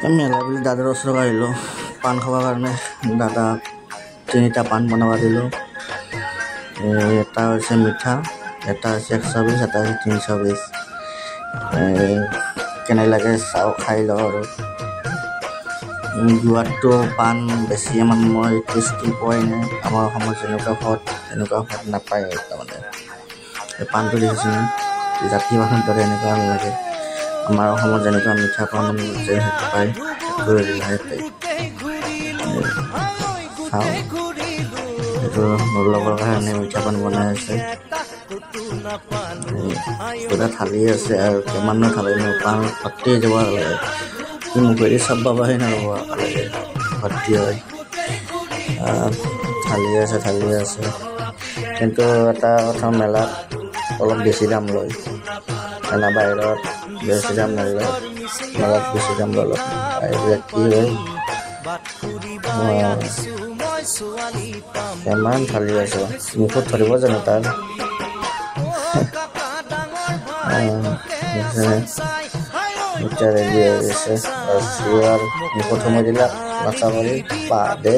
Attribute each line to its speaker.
Speaker 1: মেলা বুলি দাদাৰ ওচৰত আহিলোঁ পাণ খাবৰ কাৰণে। দাদাক 3টা পাণ বনাব দিলোঁ। এটা হৈছে মিঠা, এটা হৈছে 120, এটা হৈছে 320। কেনে লাগে চাওঁ, খাই লওঁ আৰু। যোৱাতটো পাণ বেছি ইমান মই টেষ্টি পোৱাই নাই। আমাৰ অসমত যেনেকুৱা সোৱাদ তেনেকুৱা সোৱাদ নাপায় তাৰমানে। এই পাণটো দেখিছোঁ জাতি বাঁহৰ দৰে এনেকুৱা নালাগে। আমাৰ অসমত যেনেকুৱা মিঠা পাণ যে সেইটো পায় সেইটো লাহেতে খাওঁ। সেইটো মোৰ লগৰ কাৰণে মিঠা পাণ বনাই আছে। পুৰা থালি আছে আৰু কিমানো থালিনো পাণ ভৰ্তি যাব লাগে। মুখেদি চাব পাবহি নহ'ব লাগে ভৰ্তি হয়। থালি আছে কিন্তু এটা কথা মেলাত অলপ বেছি দাম লয়। এনে বাহিৰত বেছি দাম নলয়, মেলাত বেছি দাম লয় অলপ। এইবিলাক কি হয় ইমান থালি আছে মুখত ধৰিব জানো তাৰ। এতিয়া ৰেডি হৈ গৈছে আৰু মুখত সোমাই দিলাক নাচা কৰি বাহ দে।